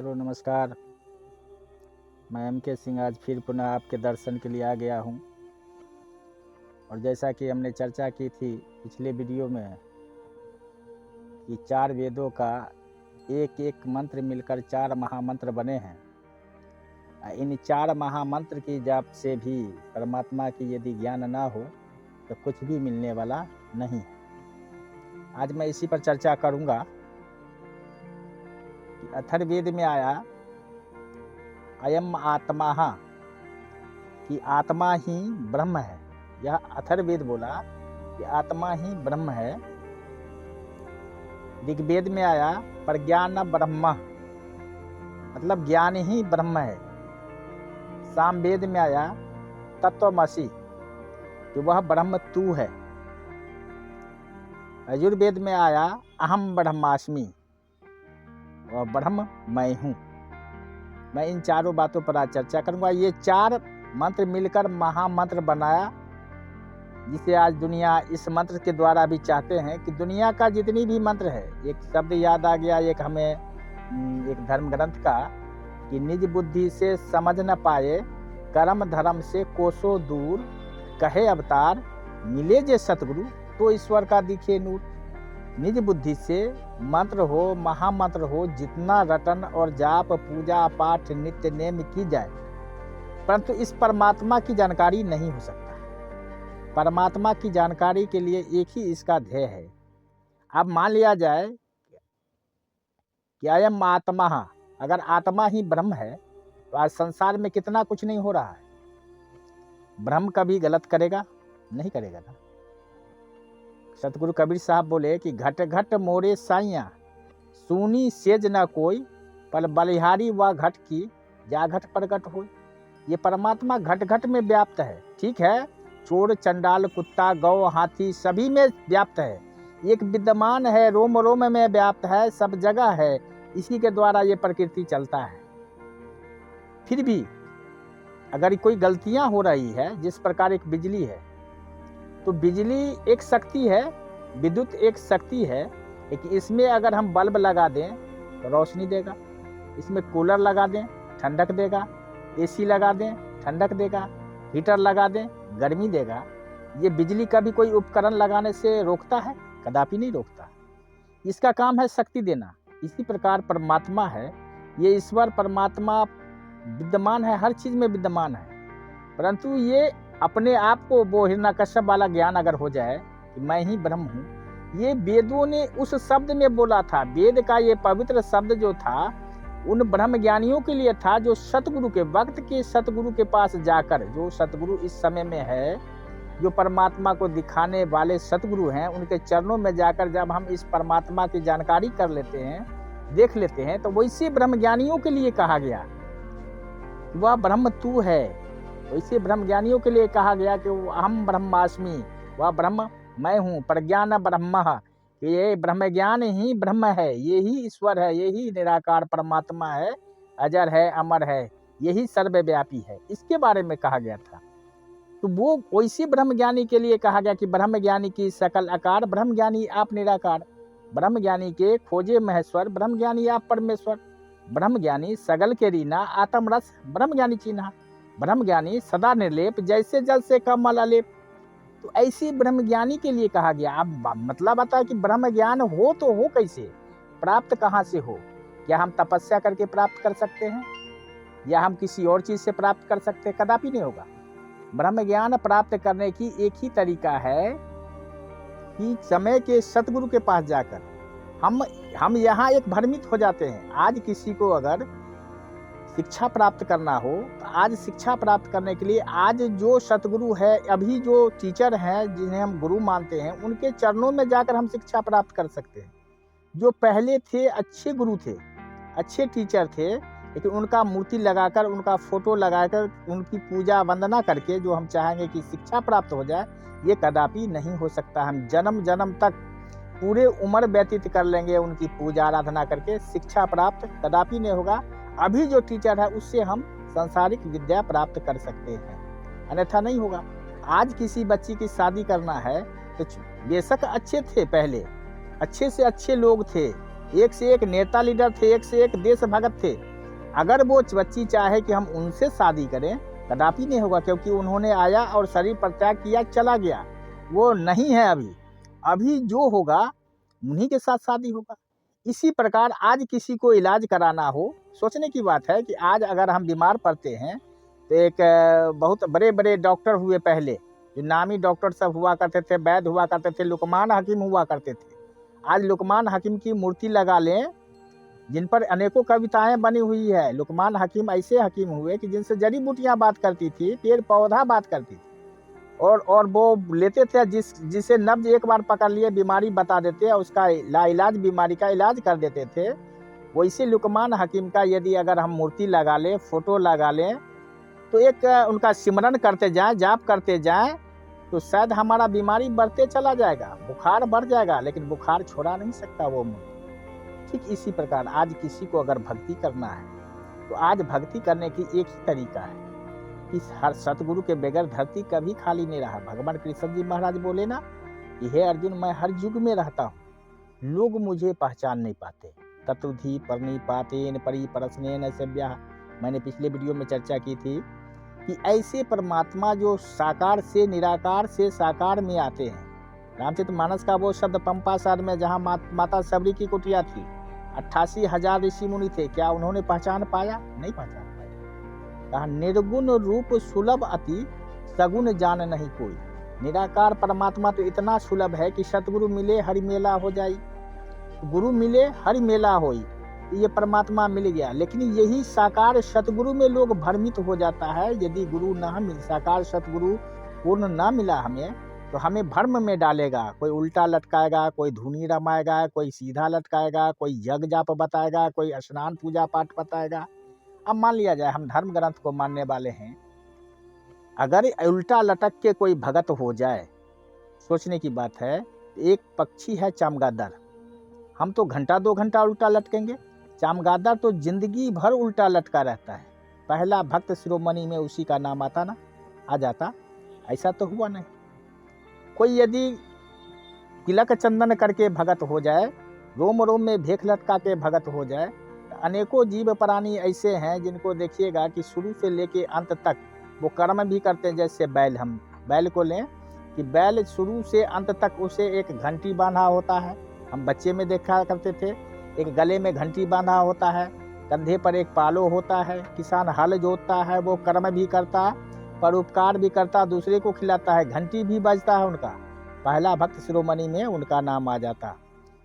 Hello नमस्कार। मैं M.K. Singh आज फिर पुनः आपके दर्शन के लिए आ गया हूँ। और जैसा कि हमने चर्चा की थी पिछले वीडियो में कि 4 वेदों का एक एक मंत्र मिलकर 4 महामंत्र बने हैं। इन 4 महामंत्र की जाप से भी परमात्मा की यदि ज्ञान ना हो तो कुछ भी मिलने वाला नहीं है। आज मैं इसी पर चर्चा करूँगा कि अथर्ववेद में आया अयम आत्मा कि आत्मा ही ब्रह्म है। यह अथर्ववेद बोला कि आत्मा ही ब्रह्म है। ऋग्वेद में आया प्रज्ञान ब्रह्म मतलब ज्ञान ही ब्रह्म है। सामवेद में आया तत्वमसि कि वह ब्रह्म तू है। यजुर्वेद में आया अहम ब्रह्मास्मि वह ब्रह्म मैं हूँ। मैं इन चारों बातों पर आज चर्चा करूंगा। ये 4 मंत्र मिलकर महामंत्र बनाया, जिसे आज दुनिया इस मंत्र के द्वारा भी चाहते हैं कि दुनिया का जितनी भी मंत्र है, एक शब्द याद आ गया एक हमें एक धर्म ग्रंथ का कि निज बुद्धि से समझ न पाए कर्म धर्म से कोसों दूर कहे अवतार मिले जे सतगुरु तो ईश्वर का दिखे नूर। निज बुद्धि से मंत्र हो महामंत्र हो जितना रटन और जाप पूजा पाठ नित्य नेम की जाए, परंतु इस परमात्मा की जानकारी नहीं हो सकता। परमात्मा की जानकारी के लिए एक ही इसका ध्येय है। अब मान लिया जाए कि अयम आत्मा, अगर आत्मा ही ब्रह्म है तो आज संसार में कितना कुछ नहीं हो रहा है। ब्रह्म कभी गलत करेगा? नहीं करेगा ना। सतगुरु कबीर साहब बोले कि घट घट मोरे साइया सूनी सेज न कोई पर बलिहारी व घट की जा घट प्रगट हो। ये परमात्मा घट घट में व्याप्त है। ठीक है, चोर चंडाल कुत्ता गौ हाथी सभी में व्याप्त है। एक विद्यमान है, रोम रोम में व्याप्त है, सब जगह है। इसी के द्वारा ये प्रकृति चलता है। फिर भी अगर कोई गलतियां हो रही है, जिस प्रकार एक बिजली है तो बिजली एक शक्ति है, विद्युत एक शक्ति है, लेकिन इसमें अगर हम बल्ब लगा दें तो रोशनी देगा, इसमें कूलर लगा दें ठंडक देगा, एसी लगा दें ठंडक देगा, हीटर लगा दें गर्मी देगा। ये बिजली का भी कोई उपकरण लगाने से रोकता है? कदापि नहीं रोकता। इसका काम है शक्ति देना। इसी प्रकार परमात्मा है, ये ईश्वर परमात्मा विद्यमान है, हर चीज में विद्यमान है, परंतु ये अपने आप को वो हिरण्यकश्यप वाला ज्ञान अगर हो जाए कि मैं ही ब्रह्म हूँ, ये वेदों ने उस शब्द में बोला था। वेद का ये पवित्र शब्द जो था उन ब्रह्म ज्ञानियों के लिए था, जो सतगुरु के वक्त के सतगुरु के पास जाकर, जो सतगुरु इस समय में है, जो परमात्मा को दिखाने वाले सतगुरु हैं, उनके चरणों में जाकर जब हम इस परमात्मा की जानकारी कर लेते हैं, देख लेते हैं, तो वैसे ब्रह्म ज्ञानियों के लिए कहा गया वह ब्रह्म तू है। वैसे ब्रह्म ज्ञानियों के लिए कहा गया कि अहम ब्रह्मास्मि वह ब्रह्म मैं हूँ। प्रज्ञान ब्रह्म, ये ब्रह्म ज्ञान ही ब्रह्म है, ये ही ईश्वर है, यही निराकार परमात्मा है, अजर है अमर है, यही सर्वव्यापी है। इसके बारे में कहा गया था। तो वो वैसे ब्रह्म ज्ञानी के लिए कहा गया कि ब्रह्म ज्ञानी की सकल आकार, ब्रह्म ज्ञानी आप निराकार, ब्रह्म ज्ञानी के खोजे महेश्वर, ब्रह्म ज्ञानी आप परमेश्वर, ब्रह्म ज्ञानी सगल के रीना आत्म रस, ब्रह्म ज्ञानी चिन्हा, ब्रह्म ज्ञानी सदा निर्लेप जैसे जल से कमल अलेप। तो ऐसी ब्रह्म ज्ञानी के लिए कहा गया। अब मतलब आता है कि ब्रह्म ज्ञान हो तो हो कैसे, प्राप्त कहाँ से हो? क्या हम तपस्या करके प्राप्त कर सकते हैं या हम किसी और चीज से प्राप्त कर सकते हैं? कदापि नहीं होगा। ब्रह्म ज्ञान प्राप्त करने की एक ही तरीका है कि समय के सतगुरु के पास जाकर हम यहाँ एक भ्रमित हो जाते हैं। आज किसी को अगर शिक्षा प्राप्त करना हो तो आज शिक्षा प्राप्त करने के लिए आज जो सतगुरु है, अभी जो टीचर हैं जिन्हें हम गुरु मानते हैं, उनके चरणों में जाकर हम शिक्षा प्राप्त कर सकते हैं। जो पहले थे अच्छे गुरु थे, अच्छे टीचर थे, लेकिन उनका मूर्ति लगाकर, उनका फोटो लगाकर, उनकी पूजा वंदना करके जो हम चाहेंगे कि शिक्षा प्राप्त हो जाए, ये कदापि नहीं हो सकता। हम जन्म जन्म तक पूरे उम्र व्यतीत कर लेंगे उनकी पूजा आराधना करके, शिक्षा प्राप्त कदापि नहीं होगा। अभी जो टीचर है उससे हम सांसारिक विद्या प्राप्त कर सकते हैं, अन्यथा नहीं होगा। आज किसी बच्ची की शादी करना है तो बेशक अच्छे थे, पहले अच्छे से अच्छे लोग थे, एक से एक नेता लीडर थे, एक से एक देशभक्त थे, अगर वो बच्ची चाहे कि हम उनसे शादी करें, कदापि नहीं होगा, क्योंकि उन्होंने आया और शरीर परित्याग किया, चला गया, वो नहीं है अभी। अभी जो होगा उन्हीं के साथ शादी होगा। इसी प्रकार आज किसी को इलाज कराना हो, सोचने की बात है कि आज अगर हम बीमार पड़ते हैं तो एक बहुत बड़े बड़े डॉक्टर हुए पहले, जो नामी डॉक्टर सब हुआ करते थे, वैद्य हुआ करते थे, लुकमान हकीम हुआ करते थे। आज लुकमान हकीम की मूर्ति लगा लें, जिन पर अनेकों कविताएं बनी हुई है। लुकमान हकीम ऐसे हकीम हुए कि जिनसे जड़ी बूटियां बात करती थी, पेड़ पौधा बात करती थी, और वो लेते थे, जिसे नब्ज एक बार पकड़ लिए बीमारी बता देते और उसका लाइलाज बीमारी का इलाज कर देते थे। वैसे लुकमान हकीम का यदि अगर हम मूर्ति लगा लें, फोटो लगा लें, तो एक उनका सिमरन करते जाएं, जाप करते जाएं, तो शायद हमारा बीमारी बढ़ते चला जाएगा, बुखार बढ़ जाएगा, लेकिन बुखार छोड़ा नहीं सकता वो मूर्ति। ठीक इसी प्रकार आज किसी को अगर भक्ति करना है, तो आज भक्ति करने की एक ही तरीका है कि हर सतगुरु के बगैर धरती कभी खाली नहीं रहा। भगवान कृष्ण जी महाराज बोले ना कि हे अर्जुन, मैं हर युग में रहता हूँ, लोग मुझे पहचान नहीं पाते। तत्वधि परिपातेन परिपरस्नेन सव्या। मैंने पिछले वीडियो में चर्चा की थी कि ऐसे परमात्मा जो साकार से निराकार से साकार में आते हैं। रामचरितमानस का वो शब्द पंपासार में जहाँ माता सबरी की कुटिया थी, 88,000 ऋषि मुनि थे, क्या उन्होंने पहचान पाया? नहीं पहचान पाया। कहा निर्गुण रूप सुलभ अति, सगुण जान नहीं कोई। निराकार परमात्मा तो इतना सुलभ है कि सतगुरु मिले हरि मेला हो जाई, गुरु मिले हरि मेला होई, ये परमात्मा मिल गया। लेकिन यही साकार सतगुरु में लोग भ्रमित हो जाता है। यदि गुरु न मिल, साकार सतगुरु पूर्ण न मिला हमें, तो हमें भ्रम में डालेगा। कोई उल्टा लटकाएगा, कोई धुनी रमाएगा, कोई सीधा लटकाएगा, कोई यज्ञ जाप बताएगा, कोई स्नान पूजा पाठ बताएगा। अब मान लिया जाए हम धर्म ग्रंथ को मानने वाले हैं, अगर उल्टा लटक के कोई भगत हो जाए, सोचने की बात है। एक पक्षी है चमगादड़, हम तो घंटा 2 घंटा उल्टा लटकेंगे, चमगादड़ तो जिंदगी भर उल्टा लटका रहता है। पहला भक्त शिरोमणि में उसी का नाम आता ना, आ जाता? ऐसा तो हुआ नहीं। कोई यदि तिलक चंदन करके भगत हो जाए, रोम रोम में भेख लटका के भगत हो जाए, तो अनेकों जीव प्राणी ऐसे हैं जिनको देखिएगा कि शुरू से लेके अंत तक वो कर्म भी करते हैं। जैसे बैल, हम बैल को लें कि बैल शुरू से अंत तक उसे एक घंटी बांधा होता है, हम बच्चे में देखा करते थे, एक गले में घंटी बांधा होता है, कंधे पर एक पालो होता है। किसान हल जोतता है, वो कर्म भी करता, परोपकार भी करता, दूसरे को खिलाता है, घंटी भी बजता है उनका। पहला भक्त शिरोमणि में उनका नाम आ जाता।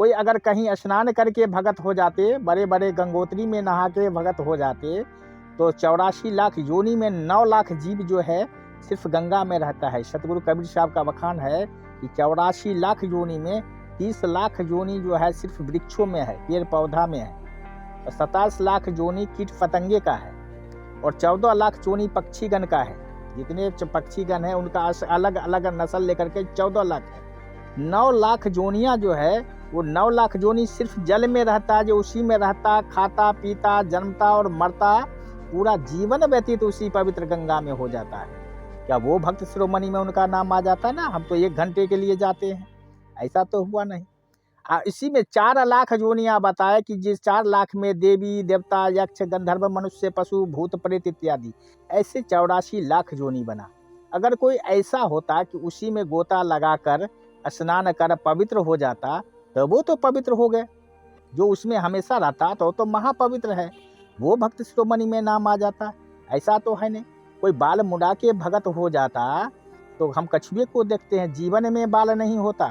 कोई अगर कहीं स्नान करके भगत हो जाते, बड़े बड़े गंगोत्री में नहा के भगत हो जाते, तो 84 लाख योनि में 9 लाख जीव जो है सिर्फ गंगा में रहता है। सतगुरु कबीर साहब का बखान है कि 84 लाख योनि में 30 लाख योनि जो है सिर्फ वृक्षों में है, पेड़ पौधा में है, और 27 लाख योनि कीट पतंगे का है, और 14 लाख योनि पक्षीगण का है। जितने पक्षीगण है उनका अलग अलग नस्ल लेकर के 14 लाख है। 9 लाख जोनियाँ जो है, वो 9 लाख जोनी सिर्फ जल में रहता है, जो उसी में रहता, खाता पीता, जन्मता और मरता, पूरा जीवन व्यतीत उसी पवित्र गंगा में हो जाता है। क्या वो भक्त शिरोमणि में उनका नाम आ जाता ना? हम तो 1 घंटे के लिए जाते हैं, ऐसा तो हुआ नहीं। इसी में 4 लाख जोनियाँ बताए कि जिस 4 लाख में देवी देवता यक्ष गंधर्व मनुष्य पशु भूत प्रेत इत्यादि, ऐसे 84 लाख जोनी बना। अगर कोई ऐसा होता कि उसी में गोता लगाकर स्नान कर पवित्र हो जाता, तो वो तो पवित्र हो गए। जो उसमें हमेशा रहता तो महापवित्र है, वो भक्त शिरोमणि में नाम आ जाता। ऐसा तो है नहीं। कोई बाल मुड़ा के भगत हो जाता, तो हम कछुए को देखते हैं, जीवन में बाल नहीं होता,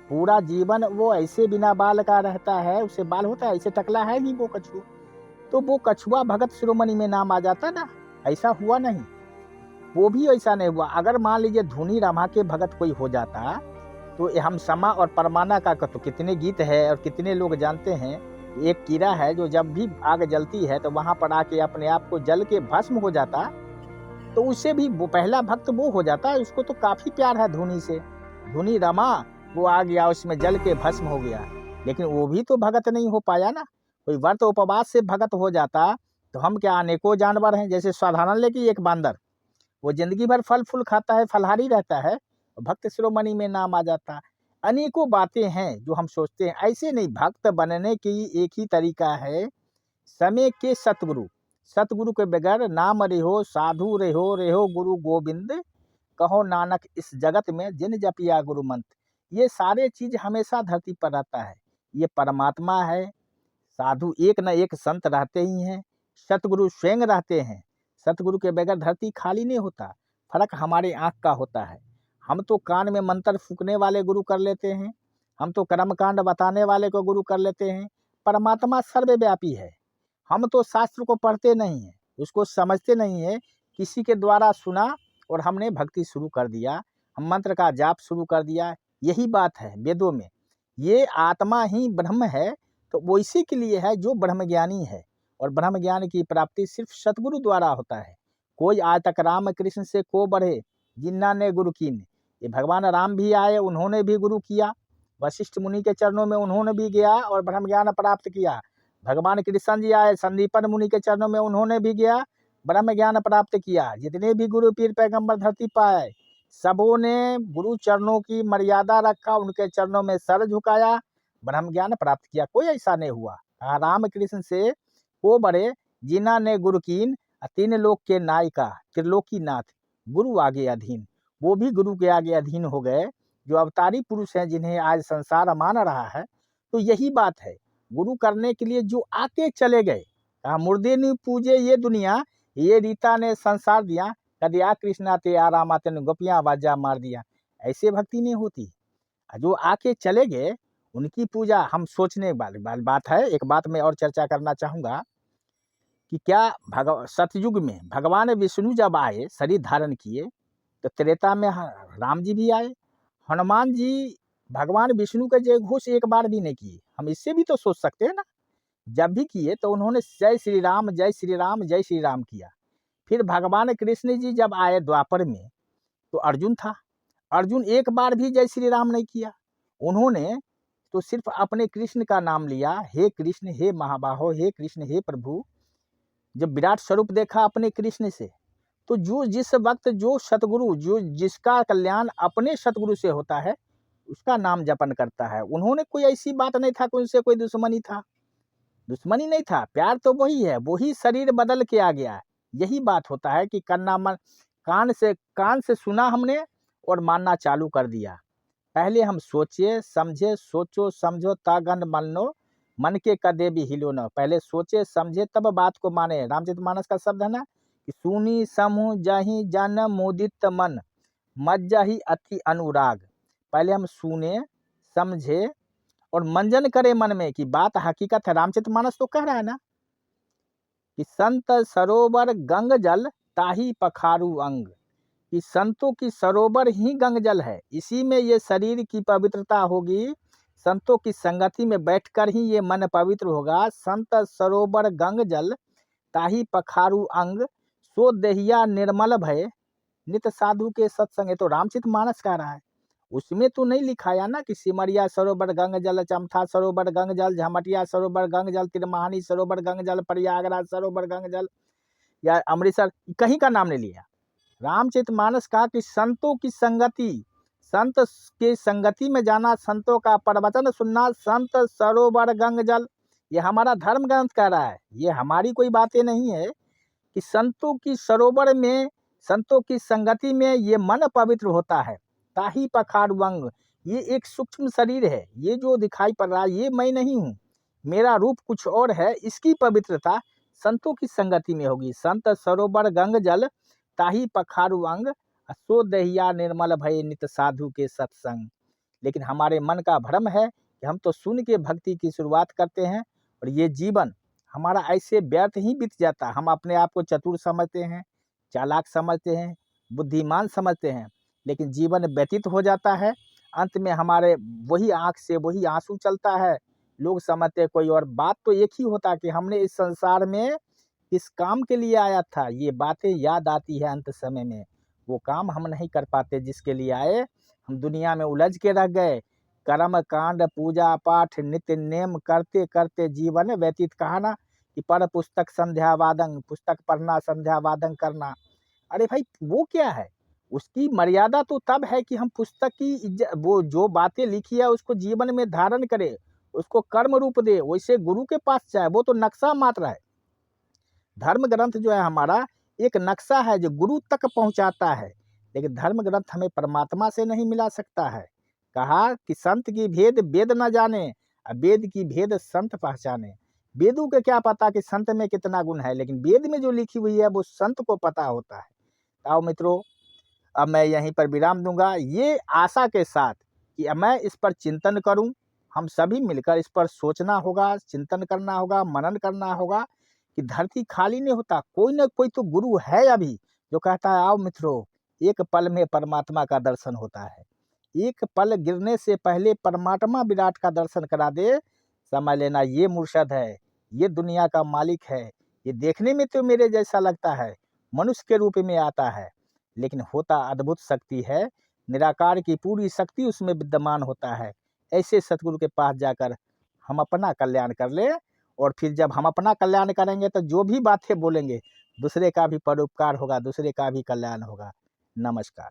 पूरा जीवन वो ऐसे बिना बाल का रहता है, उसे बाल होता है, ऐसे टकला है नहीं वो कछुआ, तो वो कछुआ भगत शिरोमणि में नाम आ जाता ना। ऐसा हुआ नहीं, वो भी ऐसा नहीं हुआ। अगर मान लीजिए धुनी रमा के भगत कोई हो जाता, तो हम समा और परमाना का तो कितने गीत है और कितने लोग जानते हैं। एक कीड़ा है जो जब भी आग जलती है तो वहां पर आके अपने आप को जल के भस्म हो जाता, तो उससे भी वो पहला भक्त वो हो जाता। उसको तो काफी प्यार है धुनी से, धुनी रमा, वो आ गया, उसमें जल के भस्म हो गया, लेकिन वो भी तो भगत नहीं हो पाया ना। कोई व्रत उपवास से भगत हो जाता, तो हम क्या अनेकों जानवर हैं। जैसे साधारण लेके एक बांदर, वो जिंदगी भर फल फूल खाता है, फलहारी रहता है, भक्त शिरोमणि में नाम आ जाता। अनेकों बातें हैं जो हम सोचते हैं, ऐसे नहीं। भक्त बनने की एक ही तरीका है, समय के सतगुरु, सतगुरु के बगैर नाम रहो साधु रहो रहो गुरु गोविंद, कहो नानक इस जगत में जिन जपिया गुरु मंत्र। ये सारे चीज हमेशा धरती पर रहता है। ये परमात्मा है, साधु एक न एक संत रहते ही हैं, सतगुरु स्वयं रहते हैं। सतगुरु के बगैर धरती खाली नहीं होता। फर्क हमारे आँख का होता है। हम तो कान में मंत्र फूकने वाले गुरु कर लेते हैं, हम तो कर्मकांड बताने वाले को गुरु कर लेते हैं। परमात्मा सर्वव्यापी है। हम तो शास्त्र को पढ़ते नहीं हैं, उसको समझते नहीं है, किसी के द्वारा सुना और हमने भक्ति शुरू कर दिया, हम मंत्र का जाप शुरू कर दिया। यही बात है वेदों में, ये आत्मा ही ब्रह्म है, तो वो इसी के लिए है जो ब्रह्मज्ञानी है। और ब्रह्म ज्ञान की प्राप्ति सिर्फ सतगुरु द्वारा होता है। कोई आज तक राम कृष्ण से को बढ़े जिन्ना ने गुरु कीन। ये भगवान राम भी आए, उन्होंने भी गुरु किया, वशिष्ठ मुनि के चरणों में उन्होंने भी गया और ब्रह्म ज्ञान प्राप्त किया। भगवान कृष्ण जी आए, संदीपन मुनि के चरणों में उन्होंने भी गया, ब्रह्म ज्ञान प्राप्त किया। जितने भी गुरु पीर पैगंबर धरती पाए, सबों ने गुरु चरणों की मर्यादा रखा, उनके चरणों में सर झुकाया, ब्रह्म ज्ञान प्राप्त किया। कोई ऐसा नहीं हुआ। राम कृष्ण से को बड़े जिन्ना ने गुरु कीन, तीन लोक के नायिका त्रिलोकी नाथ गुरु आगे अधीन। वो भी गुरु के आगे अधीन हो गए जो अवतारी पुरुष हैं, जिन्हें आज संसार मान रहा है। तो यही बात है, गुरु करने के लिए जो आके चले गए, कहा मुर्दे नहीं पूजे ये दुनिया, ये रीता ने संसार दिया, कदिया कृष्णा ते आराम आते ने गोपियां आवाजा मार दिया। ऐसे भक्ति नहीं होती। जो आके चले गए उनकी पूजा हम सोचने वाली बात है। एक बात मैं और चर्चा करना चाहूँगा कि क्या सतयुग में भगवान विष्णु जब आए, शरीर धारण किए, तो त्रेता में राम जी भी आए। हनुमान जी भगवान विष्णु के जय घोष एक बार भी नहीं किए। हम इससे भी तो सोच सकते हैं ना, जब भी किए तो उन्होंने जय श्री राम जय श्री राम जय श्री राम किया। फिर भगवान कृष्ण जी जब आए द्वापर में, तो अर्जुन था, अर्जुन एक बार भी जय श्री राम नहीं किया। उन्होंने तो सिर्फ अपने कृष्ण का नाम लिया, हे कृष्ण हे महाबाहो हे कृष्ण हे प्रभु। जब विराट स्वरूप देखा अपने कृष्ण से, तो जो जिस वक्त जो सतगुरु, जो जिसका कल्याण अपने सतगुरु से होता है, उसका नाम जपन करता है। उन्होंने कोई ऐसी बात नहीं था कि उनसे कोई दुश्मनी था, दुश्मनी नहीं था, प्यार तो वही है, वही शरीर बदल के आ गया। यही बात होता है कि कान से सुना हमने और मानना चालू कर दिया। पहले हम सोचे समझे, सोचो समझो तागन मनो, मन के कदे भी हिलो न। पहले सोचे समझे तब बात को माने। रामचरितमानस का शब्द है ना कि सुनी समूह जही जन मोदित मन, मज्जही अति अनुराग। पहले हम सुने समझे और मंजन करे मन में कि बात हकीकत है। रामचरितमानस तो कह रहा है ना कि संत सरोवर गंग जल ताही पखारू अंग, कि संतों की सरोवर ही गंग जल है, इसी में ये शरीर की पवित्रता होगी। संतों की संगति में बैठकर ही ये मन पवित्र होगा। संत सरोवर गंग जल ताही पखारू अंग, सो देहिया निर्मल भय नित साधु के सत्संग। तो रामचरितमानस कह रहा है, उसमें तो नहीं लिखाया ना कि सिमरिया सरोवर गंग जल, चमथा सरोवर गंग जल, झमटिया सरोवर गंग जल, तिरमानी सरोवर गंग जल, प्रयागराज सरोवर गंग जल, या अमृतसर, कहीं का नाम नहीं लिया। रामचरितमानस कहा कि संतों की संगति, संत के संगति में जाना, संतों का प्रवचन सुनना, संत सरोवर गंग जल। ये हमारा धर्म ग्रंथ कह रहा है, ये हमारी कोई बातें नहीं है कि संतों की सरोवर में, संतों की संगति में ये मन पवित्र होता है। ताही पखारू अंग, ये एक सूक्ष्म शरीर है, ये जो दिखाई पड़ रहा है ये मैं नहीं हूँ, मेरा रूप कुछ और है। इसकी पवित्रता संतों की संगति में होगी। संत सरोवर गंग जल ताही पखारू अंग, सो दहिया निर्मल भय नित साधु के सत्संग। लेकिन हमारे मन का भ्रम है कि हम तो सुन के भक्ति की शुरुआत करते हैं और ये जीवन हमारा ऐसे व्यर्थ ही बीत जाता। हम अपने आप को चतुर समझते हैं, चालाक समझते हैं, बुद्धिमान समझते हैं, लेकिन जीवन व्यतीत हो जाता है। अंत में हमारे वही आँख से वही आंसू चलता है। लोग समझते कोई और, बात तो एक ही होता कि हमने इस संसार में किस काम के लिए आया था। ये बातें याद आती है अंत समय में, वो काम हम नहीं कर पाते जिसके लिए आए। हम दुनिया में उलझ के रह गए, कर्म कांड पूजा पाठ नित्य नेम करते करते जीवन व्यतीत। कहा ना कि पढ़ पुस्तक संध्या वादन, पुस्तक पढ़ना संध्या वादन करना। अरे भाई वो क्या है, उसकी मर्यादा तो तब है कि हम पुस्तक की वो जो बातें लिखी है उसको जीवन में धारण करें, उसको कर्म रूप दे, वैसे गुरु के पास जाए, वो तो नक्शा मात्र है। धर्म ग्रंथ जो है हमारा एक नक्शा है जो गुरु तक पहुंचाता है, लेकिन धर्म ग्रंथ हमें परमात्मा से नहीं मिला सकता है। कहा कि संत की भेद वेद न जाने, वेद की भेद संत पहचाने। वेदों के क्या पता कि संत में कितना गुण है, लेकिन वेद में जो लिखी हुई है वो संत को पता होता है। आओ मित्रों, अब मैं यहीं पर विराम दूंगा, ये आशा के साथ कि अब मैं इस पर चिंतन करूं। हम सभी मिलकर इस पर सोचना होगा, चिंतन करना होगा, मनन करना होगा कि धरती खाली नहीं होता, कोई ना कोई तो गुरु है अभी जो कहता है आओ मित्रों, एक पल में परमात्मा का दर्शन होता है। एक पल गिरने से पहले परमात्मा विराट का दर्शन करा दे, समझ लेना ये मुर्शद है, ये दुनिया का मालिक है। ये देखने में तो मेरे जैसा लगता है, मनुष्य के रूप में आता है, लेकिन होता अद्भुत शक्ति है। निराकार की पूरी शक्ति उसमें विद्यमान होता है। ऐसे सतगुरु के पास जाकर हम अपना कल्याण कर ले, और फिर जब हम अपना कल्याण करेंगे तो जो भी बातें बोलेंगे दूसरे का भी परोपकार होगा, दूसरे का भी कल्याण होगा। नमस्कार।